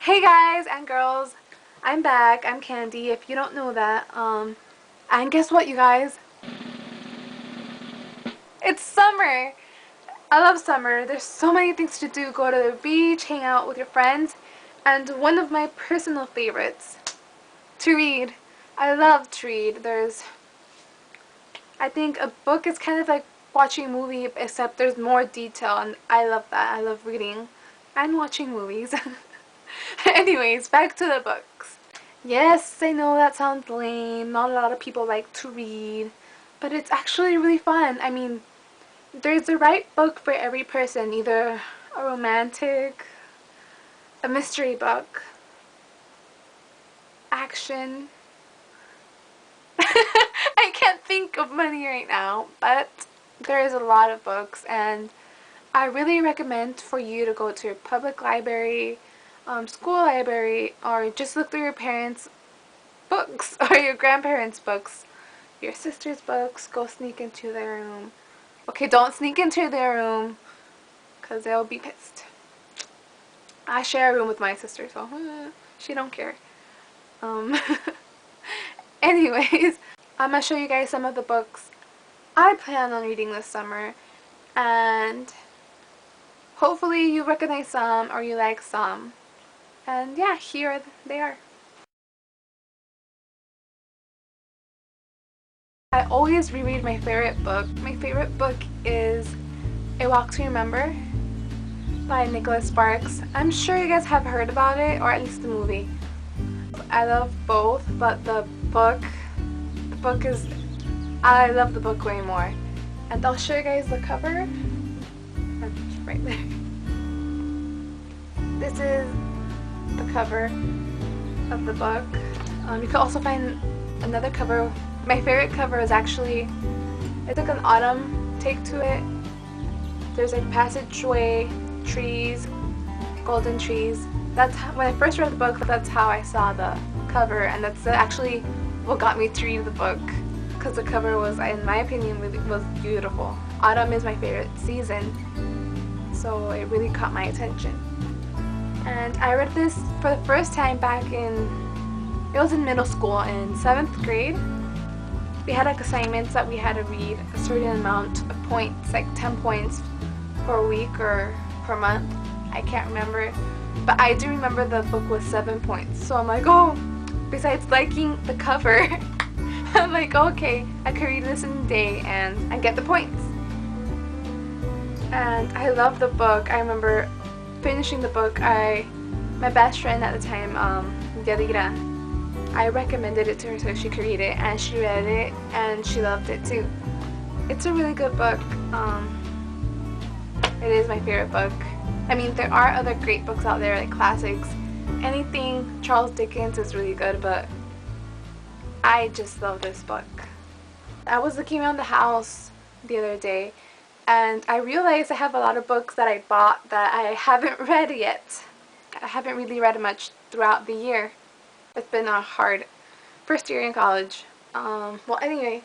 Hey guys and girls, I'm back. I'm Candy, if you don't know that. And guess what, you guys? It's summer! I love summer. There's so many things to do. Go to the beach, hang out with your friends, and one of my personal favorites, to read. I love to read. I think a book is kind of like watching a movie, except there's more detail, and I love that. I love reading and watching movies. Anyways, back to the books. Yes, I know that sounds lame. Not a lot of people like to read, but it's actually really fun. I mean, there's the right book for every person, either a romantic, a mystery book, action. I can't think of many right now, but there is a lot of books, and I really recommend for you to go to your public library, school library, or just look through your parents' books or your grandparents' books, your sister's books. Go sneak into their room. Okay, don't sneak into their room because they'll be pissed. I share a room with my sister, so she don't care. Um, anyways, I'm gonna show you guys some of the books I plan on reading this summer, and hopefully you recognize some or you like some. And yeah, here they are. I always reread my favorite book. My favorite book is A Walk to Remember by Nicholas Sparks. I'm sure you guys have heard about it, or at least the movie. I love both, but the book is, I love the book way more. And I'll show you guys the cover. Right there. This is the cover of the book. You can also find another cover. My favorite cover is actually, I took an autumn take to it. There's a passageway, trees, golden trees. That's how, when I first read the book, that's how I saw the cover, and that's actually what got me to read the book, because the cover was, in my opinion, really was beautiful. Autumn is my favorite season, so it really caught my attention. And I read this for the first time back in, it was in middle school in 7th grade. We had like assignments that we had to read a certain amount of points, like 10 points for a week or per month. I can't remember, but I do remember the book was 7 points. So I'm like, oh, besides liking the cover, I'm like, okay, I could read this in a day and I get the points. And I love the book. I remember finishing the book. My best friend at the time, Yadira, I recommended it to her so she could read it, and she read it and she loved it too. It's a really good book. It is my favorite book. I mean, there are other great books out there, like classics. Anything Charles Dickens is really good, but I just love this book. I was looking around the house the other day, and I realized I have a lot of books that I bought that I haven't read yet. I haven't really read much throughout the year. It's been a hard first year in college. Well, anyway,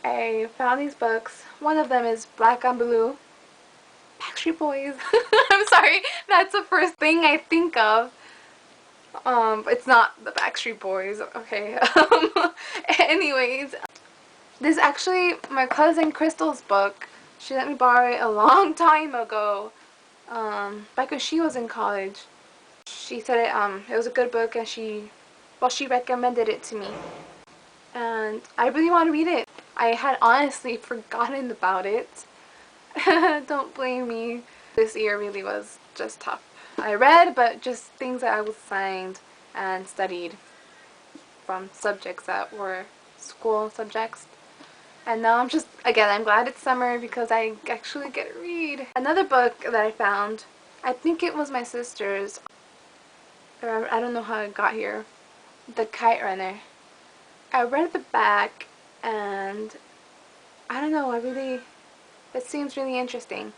I found these books. One of them is Black on Blue. Backstreet Boys. I'm sorry, that's the first thing I think of. It's not the Backstreet Boys, okay. Anyways, this is actually my cousin Crystal's book. She let me borrow it a long time ago, back when she was in college. She said it was a good book, and she recommended it to me. And I really want to read it. I had honestly forgotten about it. Don't blame me. This year really was just tough. I read, but just things that I was assigned and studied from subjects that were school subjects. And now I'm just, again, I'm glad it's summer because I actually get to read. Another book that I found, I think it was my sister's, or I don't know how it got here, The Kite Runner. I read the back, and I don't know, it seems really interesting.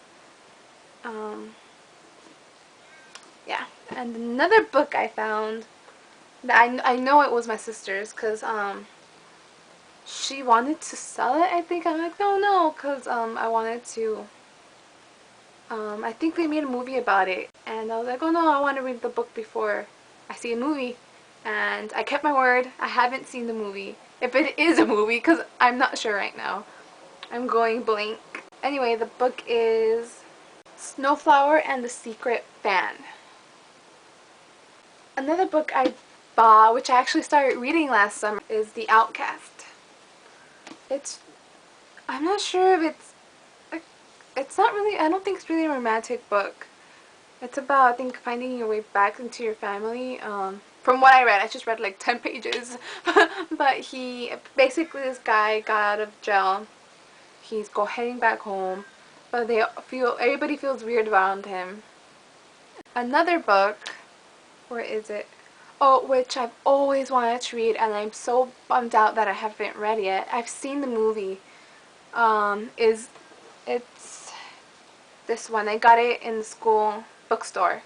Yeah. And another book I found that I know it was my sister's, because she wanted to sell it, I think. I'm like, no, because I wanted to I think they made a movie about it, and I was like, oh no, I want to read the book before I see a movie. And I kept my word. I haven't seen the movie. If it is a movie, because I'm not sure right now. I'm going blank. Anyway, the book is Snowflower and the Secret Fan. Another book I bought, which I actually started reading last summer, is The Outcast. It's, I'm not sure if it's not really, I don't think it's really a romantic book. It's about, I think, finding your way back into your family. From what I read, I just read like 10 pages. But basically this guy got out of jail. He's heading back home. But everybody feels weird around him. Another book, where is it? Oh, which I've always wanted to read, and I'm so bummed out that I haven't read it. I've seen the movie. It's this one. I got it in the school bookstore.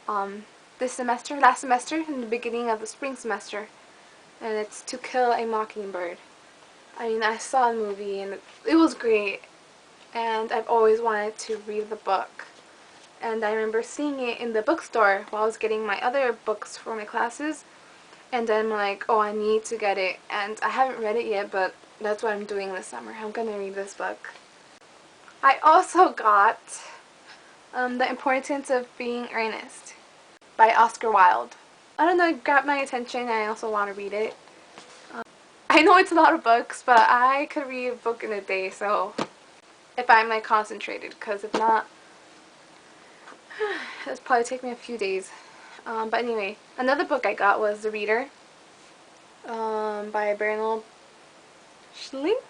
Last semester, in the beginning of the spring semester, and it's To Kill a Mockingbird. I mean, I saw the movie and it was great, and I've always wanted to read the book. And I remember seeing it in the bookstore while I was getting my other books for my classes, and then I'm like, oh, I need to get it, and I haven't read it yet, but that's what I'm doing this summer. I'm gonna read this book. I also got The Importance of Being Earnest by Oscar Wilde. I don't know, it grabbed my attention. I also want to read it. I know it's a lot of books, but I could read a book in a day, so if I'm like concentrated, because if not, it'll probably take me a few days. But anyway, another book I got was The Reader by Bernal Schlink.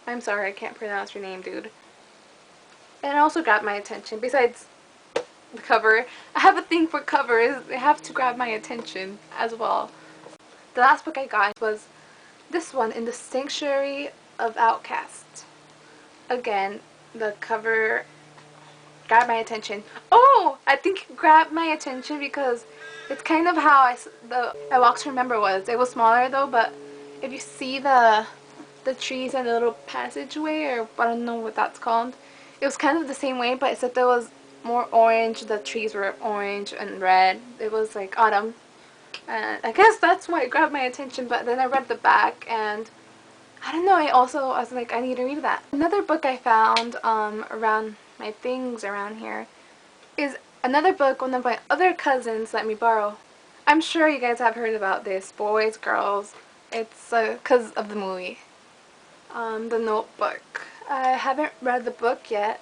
I'm sorry, I can't pronounce your name, dude. And it also grabbed my attention. Besides the cover, I have a thing for covers. They have to grab my attention as well. The last book I got was this one, In the Sanctuary of Outcasts. Again, the cover grabbed my attention. Oh, I think it grabbed my attention because it's kind of how I Walk to Remember was. It was smaller though, but if you see the trees and the little passageway, or I don't know what that's called, it was kind of the same way, but except there was more orange. The trees were orange and red. It was like autumn. And I guess that's why it grabbed my attention, but then I read the back and I don't know, I was like, I need to read that. Another book I found around my things around here is another book one of my other cousins let me borrow. I'm sure you guys have heard about this, Boys, Girls. It's because of the movie. The Notebook. I haven't read the book yet.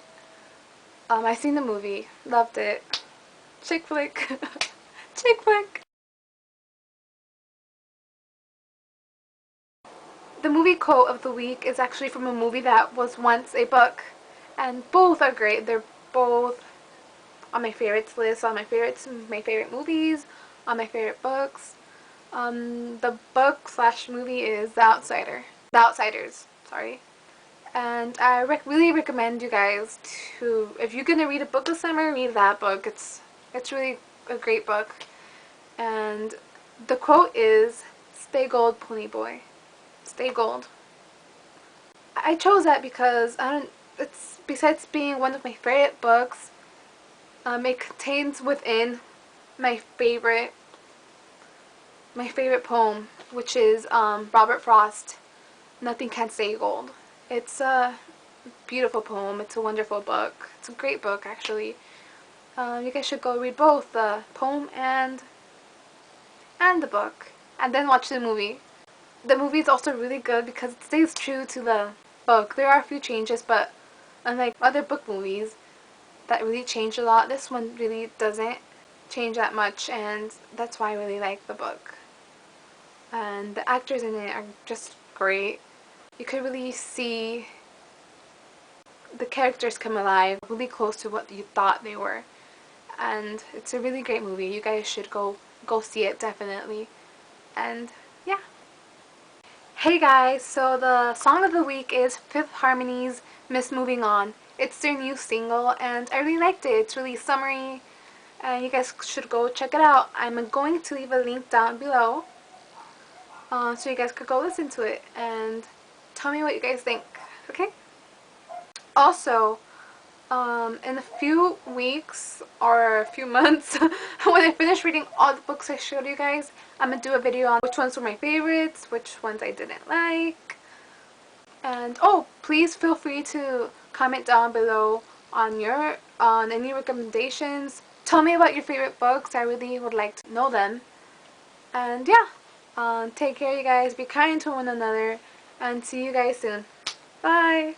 I've seen the movie. Loved it. Chick flick. Chick flick. The movie quote of the week is actually from a movie that was once a book, and both are great. They're both on my favorites list, on my favorite movies, on my favorite books. The book slash movie is The Outsiders, sorry. And I really recommend you guys to, if you're gonna read a book this summer, read that book. It's really a great book. And the quote is, "Stay gold, pony boy. Stay gold." I chose that because it's, besides being one of my favorite books, it contains within my favorite poem, which is Robert Frost, "Nothing Can Stay Gold." It's a beautiful poem. It's a wonderful book. It's a great book, actually. You guys should go read both the poem and the book, and then watch the movie. The movie is also really good because it stays true to the book. There are a few changes, but unlike other book movies that really change a lot, this one really doesn't change that much, and that's why I really like the book. And the actors in it are just great. You could really see the characters come alive really close to what you thought they were. And it's a really great movie. You guys should go see it, definitely. And yeah. Hey guys, so the song of the week is Fifth Harmony's Miss Moving On. It's their new single and I really liked it. It's really summery and you guys should go check it out. I'm going to leave a link down below so you guys could go listen to it and tell me what you guys think, okay? Also, in a few weeks or a few months, when I finish reading all the books I showed you guys, I'm gonna do a video on which ones were my favorites, which ones I didn't like. And oh, please feel free to comment down below on any recommendations. Tell me about your favorite books. I really would like to know them. And yeah, take care, you guys. Be kind to one another, and see you guys soon. Bye.